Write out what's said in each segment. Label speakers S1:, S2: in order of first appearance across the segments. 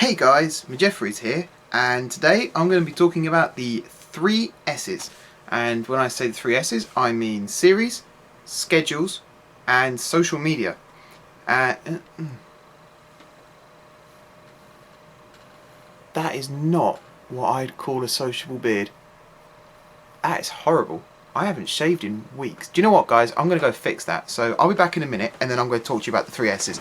S1: Hey guys, M4J3F here, and today I'm going to be talking about the 3 S's. And when I say the 3 S's, I mean series, schedules, and social media. That is not what I'd call a sociable beard. That is horrible. I haven't shaved in weeks. Do you know what, guys? I'm going to go fix that. So I'll be back in a minute, and then I'm going to talk to you about the 3 S's.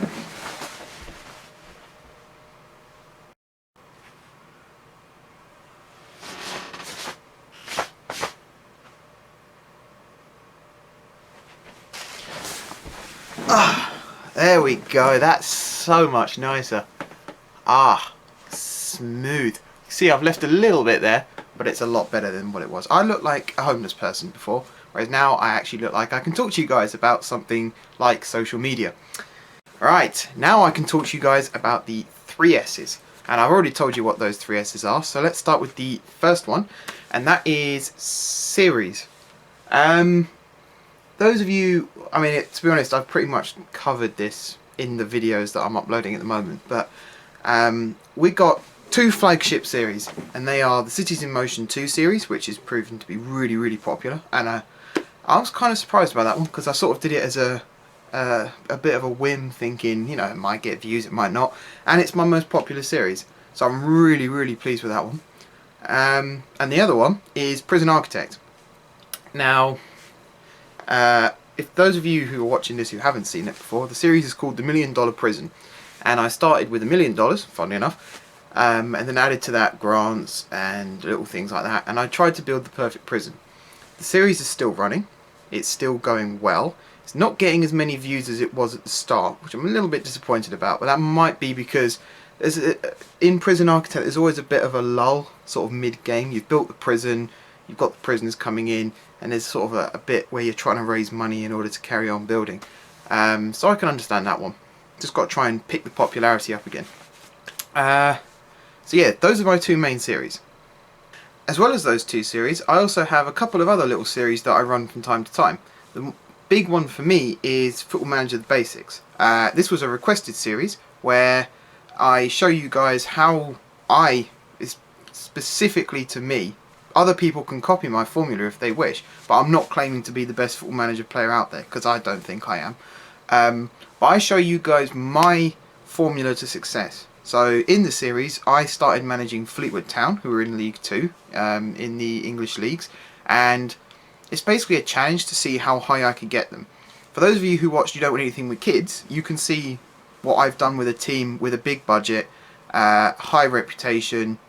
S1: There we go, that's so much nicer. Smooth. See, I've left a little bit there, but it's a lot better than what it was. I looked like a homeless person before, whereas now I actually look like I can talk to you guys about something like social media. Right, now I can talk to you guys about the 3 S's. And I've already told you what those 3 S's are, so let's start with the first one, and that is series. Those of you, to be honest, I've pretty much covered this in the videos that I'm uploading at the moment, but we got 2 flagship series, and they are the Cities in Motion 2 series, which is proven to be really, really popular, and I was kind of surprised by that one, because I sort of did it as a bit of a whim, thinking, you know, it might get views, it might not, and it's my most popular series, so I'm really, really pleased with that one. And the other one is Prison Architect. Now, if those of you who are watching this who haven't seen it before, the series is called The $1 Million Prison, and I started with $1 million, funnily enough, and then added to that grants and little things like that, and I tried to build the perfect prison. The series is still running, it's still going well, it's not getting as many views as it was at the start, which I'm a little bit disappointed about, but that might be because in Prison Architect there's always a bit of a lull, sort of mid-game. You've built the prison, you've got the prisoners coming in, and there's sort of a bit where you're trying to raise money in order to carry on building. So I can understand that one. Just got to try and pick the popularity up again. So yeah, those are my 2 main series. As well as those 2 series, I also have a couple of other little series that I run from time to time. The big one for me is Football Manager The Basics. This was a requested series where I show you guys how specifically to me, other people can copy my formula if they wish, but I'm not claiming to be the best Football Manager player out there, because I don't think I am. But I show you guys my formula to success. So in the series, I started managing Fleetwood Town, who are in League 2, in the English leagues, and it's basically a challenge to see how high I can get them. For those of you who watched You Don't Want Anything with Kids, you can see what I've done with a team with a big budget, high reputation,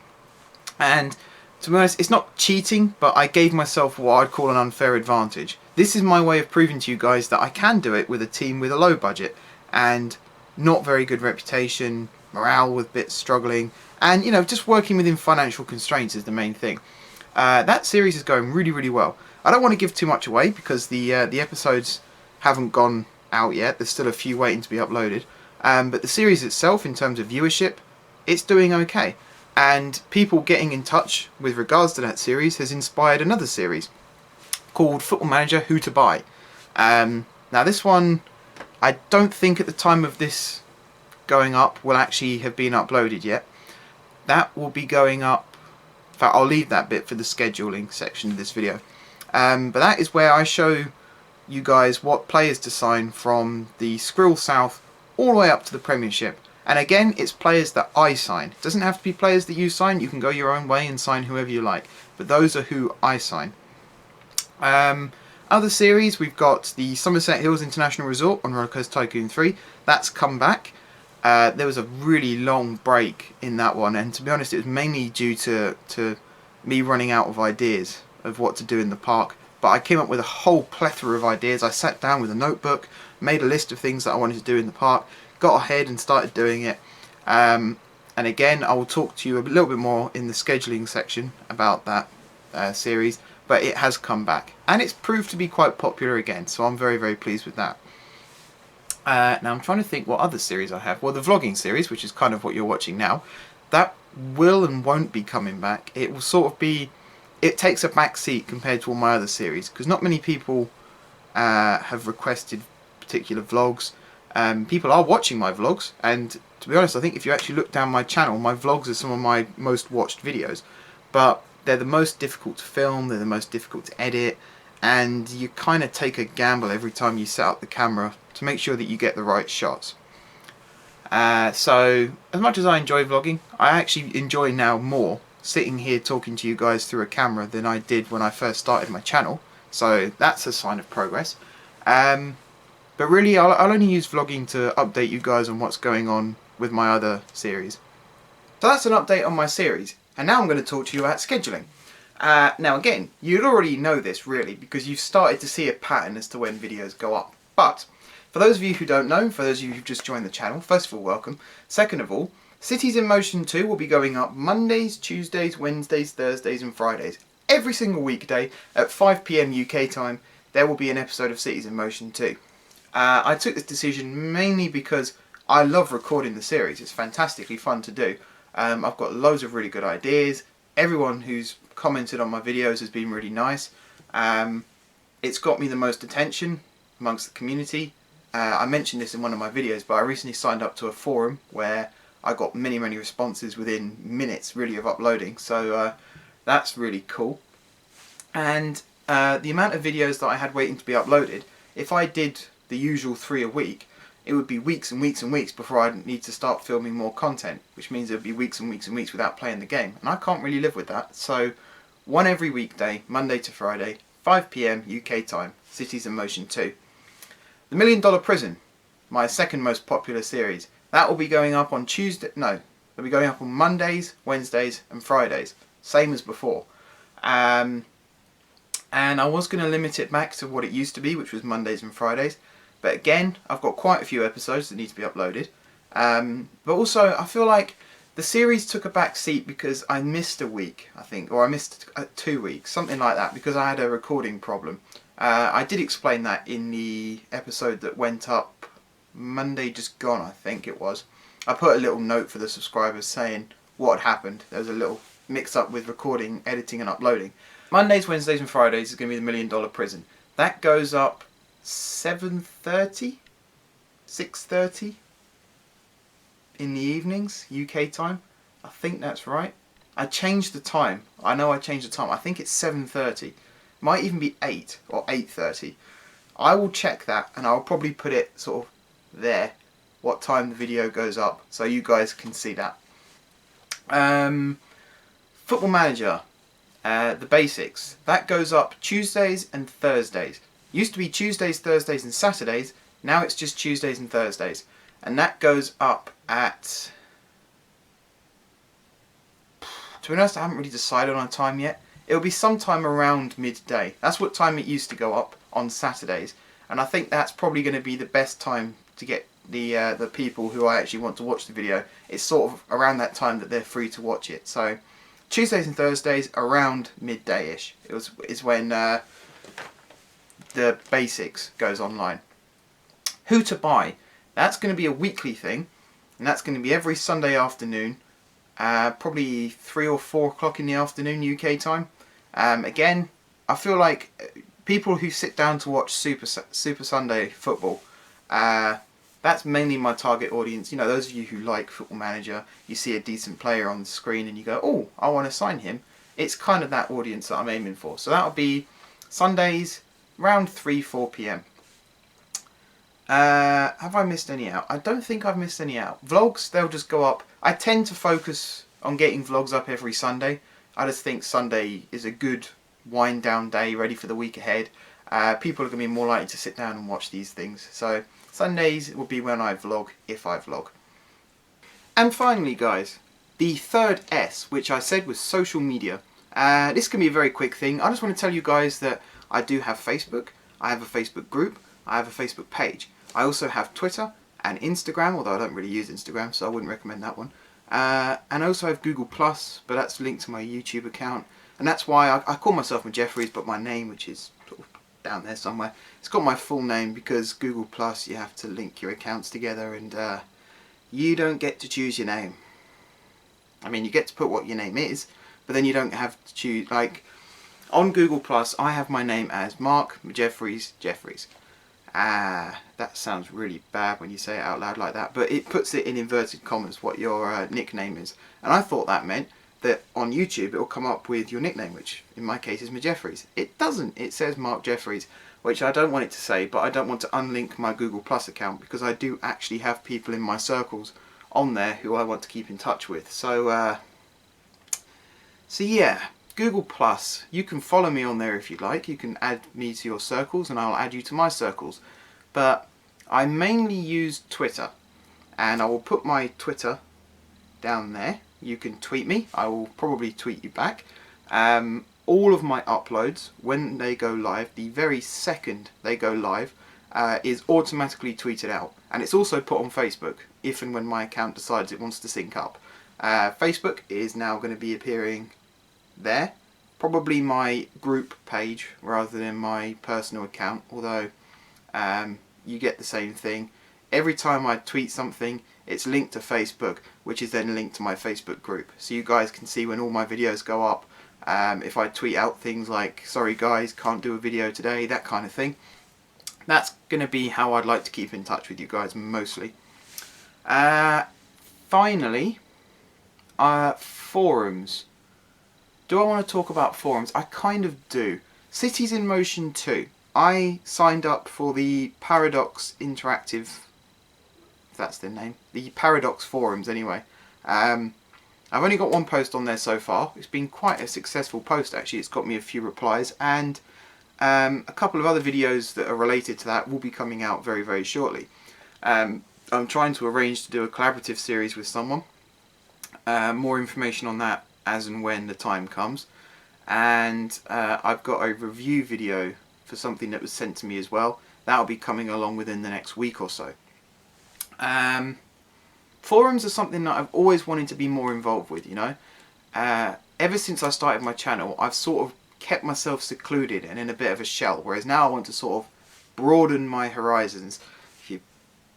S1: and to be honest, it's not cheating, but I gave myself what I'd call an unfair advantage. This is my way of proving to you guys that I can do it with a team with a low budget and not very good reputation, morale was a bit struggling, and you know, just working within financial constraints is the main thing. That series is going really, really well. I don't want to give too much away because the episodes haven't gone out yet. There's still a few waiting to be uploaded. But the series itself, in terms of viewership, it's doing okay. And people getting in touch with regards to that series has inspired another series called Football Manager Who to Buy. Now this one, I don't think at the time of this going up will actually have been uploaded yet. That will be going up, in fact I'll leave that bit for the scheduling section of this video. But that is where I show you guys what players to sign from the Skrill South all the way up to the Premiership. And again, it's players that I sign. It doesn't have to be players that you sign. You can go your own way and sign whoever you like. But those are who I sign. Other series, we've got the Somerset Hills International Resort on Rollercoaster Tycoon 3. That's come back. There was a really long break in that one. And to be honest, it was mainly due to me running out of ideas of what to do in the park. But I came up with a whole plethora of ideas. I sat down with a notebook, made a list of things that I wanted to do in the park, got ahead and started doing it. And again, I will talk to you a little bit more in the scheduling section about that series, but it has come back and it's proved to be quite popular again, so I'm very, very pleased with that. Now I'm trying to think what other series I have. Well, the vlogging series, which is kind of what you're watching now, that will and won't be coming back. It will sort of be, it takes a back seat compared to all my other series, because not many people have requested particular vlogs. People are watching my vlogs, and to be honest, I think if you actually look down my channel, my vlogs are some of my most watched videos. But they're the most difficult to film, they're the most difficult to edit, and you kind of take a gamble every time you set up the camera to make sure that you get the right shots. So, as much as I enjoy vlogging, I actually enjoy now more sitting here talking to you guys through a camera than I did when I first started my channel. So that's a sign of progress. But really, I'll only use vlogging to update you guys on what's going on with my other series. So that's an update on my series, and now I'm going to talk to you about scheduling. Now again, you'd already know this really, because you've started to see a pattern as to when videos go up. But for those of you who don't know, for those of you who've just joined the channel, first of all, welcome. Second of all, Cities in Motion 2 will be going up Mondays, Tuesdays, Wednesdays, Thursdays and Fridays. Every single weekday at 5 PM UK time, there will be an episode of Cities in Motion 2. I took this decision mainly because I love recording the series. It's fantastically fun to do. I've got loads of really good ideas. Everyone who's commented on my videos has been really nice. It's got me the most attention amongst the community. I mentioned this in one of my videos, but I recently signed up to a forum where I got many responses within minutes really of uploading. So that's really cool. And the amount of videos that I had waiting to be uploaded, if I did the usual 3 a week, it would be weeks and weeks and weeks before I'd need to start filming more content, which means it would be weeks and weeks and weeks without playing the game, and I can't really live with that. So one every weekday, Monday to Friday, 5 PM UK time, Cities in Motion 2. The $1 Million Prison, my second most popular series, that will be going up on it'll be going up on Mondays, Wednesdays and Fridays, same as before. And I was going to limit it back to what it used to be, which was Mondays and Fridays. But again, I've got quite a few episodes that need to be uploaded. But also, I feel like the series took a back seat because I missed a week, I think, or I missed 2 weeks, something like that, because I had a recording problem. I did explain that in the episode that went up Monday just gone, I think it was. I put a little note for the subscribers saying what had happened. There was a little mix-up with recording, editing and uploading. Mondays, Wednesdays and Fridays is going to be the $1 Million Prison. That goes up 7:30, 6:30 in the evenings, UK time. I think that's right. I changed the time. I know I changed the time. I think it's 7:30. Might even be 8 or 8:30. I will check that and I'll probably put it sort of there, what time the video goes up, so you guys can see that. Football Manager, the basics, that goes up Tuesdays and Thursdays. Used to be Tuesdays, Thursdays and Saturdays, now it's just Tuesdays and Thursdays. And that goes up at, to be honest, I haven't really decided on a time yet. It'll be sometime around midday. That's what time it used to go up on Saturdays. And I think that's probably going to be the best time to get the people who I actually want to watch the video. It's sort of around that time that they're free to watch it. So Tuesdays and Thursdays around midday-ish is when the basics goes online. Who to buy? That's going to be a weekly thing, and that's going to be every Sunday afternoon, probably 3 or 4 o'clock in the afternoon UK time. Again, I feel like people who sit down to watch Super Sunday football, that's mainly my target audience. You know, those of you who like Football Manager, you see a decent player on the screen and you go, oh, I want to sign him. It's kind of that audience that I'm aiming for. So that'll be Sundays around 3-4 PM. Have I missed any out? I don't think I've missed any out. Vlogs, they'll just go up. I tend to focus on getting vlogs up every Sunday. I just think Sunday is a good wind down day, ready for the week ahead. People are going to be more likely to sit down and watch these things. So Sundays will be when I vlog, if I vlog. And finally guys, the third S, which I said was social media. This can be a very quick thing. I just want to tell you guys that I do have Facebook, I have a Facebook group, I have a Facebook page. I also have Twitter and Instagram, although I don't really use Instagram, so I wouldn't recommend that one. And I also have Google+, but that's linked to my YouTube account. And that's why I call myself Jeffries, but my name, which is sort of down there somewhere, it's got my full name, because Google+, you have to link your accounts together, and you don't get to choose your name. I mean, you get to put what your name is, but then you don't have to choose, like, on Google+, I have my name as Mark Jeffries. That sounds really bad when you say it out loud like that, but it puts it in inverted commas what your nickname is. And I thought that meant that on YouTube it will come up with your nickname, which in my case is Jeffries. It doesn't. It says Mark Jeffries, which I don't want it to say, but I don't want to unlink my Google Plus account because I do actually have people in my circles on there who I want to keep in touch with. So yeah, Google Plus, you can follow me on there if you'd like. You can add me to your circles and I'll add you to my circles. But I mainly use Twitter, and I will put my Twitter down there. You can tweet me. I will probably tweet you back. All of my uploads, when they go live, the very second they go live, is automatically tweeted out. And it's also put on Facebook, if and when my account decides it wants to sync up. Facebook is now going to be appearing there. Probably my group page rather than my personal account, although you get the same thing. Every time I tweet something, it's linked to Facebook, which is then linked to my Facebook group. So you guys can see when all my videos go up. If I tweet out things like, sorry guys, can't do a video today, that kind of thing. That's going to be how I'd like to keep in touch with you guys mostly. Finally, forums. Do I want to talk about forums? I kind of do. Cities in Motion 2. I signed up for the Paradox Interactive, if that's the name, the Paradox forums anyway. I've only got one post on there so far. It's been quite a successful post actually. It's got me a few replies, and a couple of other videos that are related to that will be coming out very, very shortly. I'm trying to arrange to do a collaborative series with someone. More information on that as and when the time comes. And I've got a review video for something that was sent to me as well. That'll be coming along within the next week or so. Forums are something that I've always wanted to be more involved with, you know. Ever since I started my channel, I've sort of kept myself secluded and in a bit of a shell, whereas now I want to sort of broaden my horizons.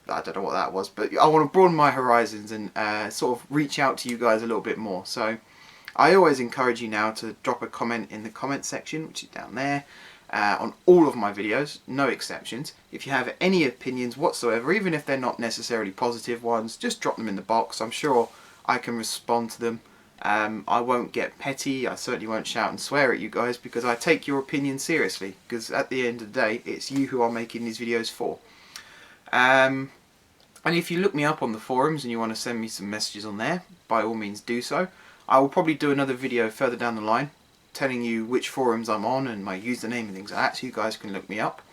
S1: I don't know what that was, but I want to broaden my horizons and sort of reach out to you guys a little bit more. So I always encourage you now to drop a comment in the comment section, which is down there, on all of my videos, no exceptions. If you have any opinions whatsoever, even if they're not necessarily positive ones, just drop them in the box. I'm sure I can respond to them. I won't get petty. I certainly won't shout and swear at you guys, because I take your opinion seriously, because at the end of the day, it's you who I'm making these videos for. And if you look me up on the forums and you want to send me some messages on there, by all means do so. I will probably do another video further down the line telling you which forums I'm on and my username and things like that, so you guys can look me up.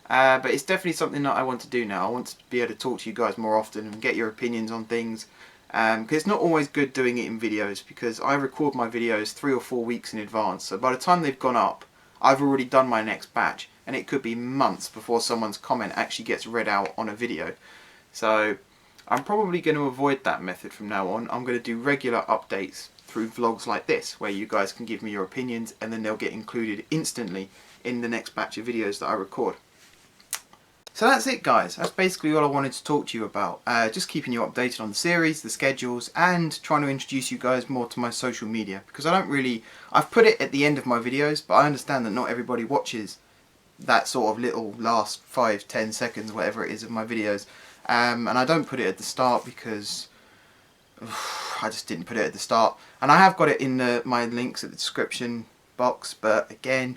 S1: But it's definitely something that I want to do now. I want to be able to talk to you guys more often and get your opinions on things. Because it's not always good doing it in videos, because I record my videos 3 or 4 weeks in advance. So by the time they've gone up, I've already done my next batch. And it could be months before someone's comment actually gets read out on a video. So I'm probably going to avoid that method from now on. I'm going to do regular updates through vlogs like this, where you guys can give me your opinions and then they'll get included instantly in the next batch of videos that I record. So that's it guys, that's basically all I wanted to talk to you about. Just keeping you updated on the series, the schedules, and trying to introduce you guys more to my social media, because I've put it at the end of my videos, but I understand that not everybody watches that sort of little last 5-10 seconds, whatever it is, of my videos. And I don't put it at the start because I just didn't put it at the start. And I have got it in my links at the description box, but again,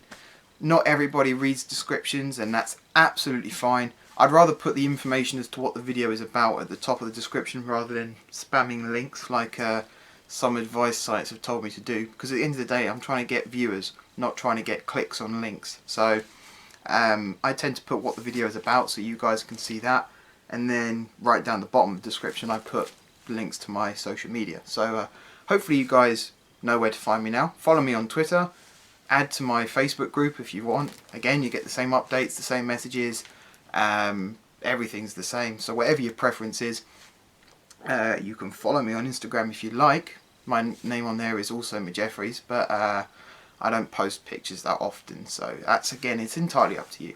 S1: not everybody reads descriptions, and that's absolutely fine. I'd rather put the information as to what the video is about at the top of the description rather than spamming links like some advice sites have told me to do, because at the end of the day I'm trying to get viewers, not trying to get clicks on links. So I tend to put what the video is about so you guys can see that, and then right down the bottom of the description I put links to my social media. So hopefully you guys know where to find me now. Follow me on Twitter, add to my Facebook group if you want. Again, you get the same updates, the same messages, everything's the same. So whatever your preference is, you can follow me on Instagram if you like. My name on there is also Jeffries, but I don't post pictures that often, so that's, again, it's entirely up to you.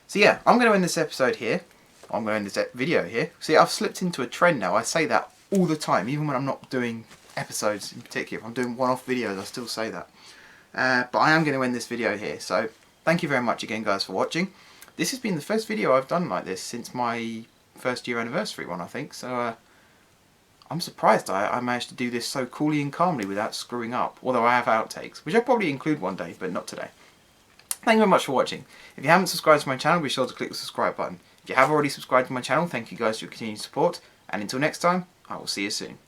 S1: So yeah, I'm going to end this episode here. I'm going to end this video here. See, I've slipped into a trend now. I say that all the time, even when I'm not doing episodes in particular. If I'm doing one-off videos, I still say that. But I am going to end this video here. So thank you very much again, guys, for watching. this has been the first video I've done like this since my first year anniversary one, I think. So I'm surprised I managed to do this so coolly and calmly without screwing up. Although I have outtakes, which I'll probably include one day, but not today. Thank you very much for watching. If you haven't subscribed to my channel, be sure to click the subscribe button. If you have already subscribed to my channel, thank you guys for your continued support. And until next time, I will see you soon.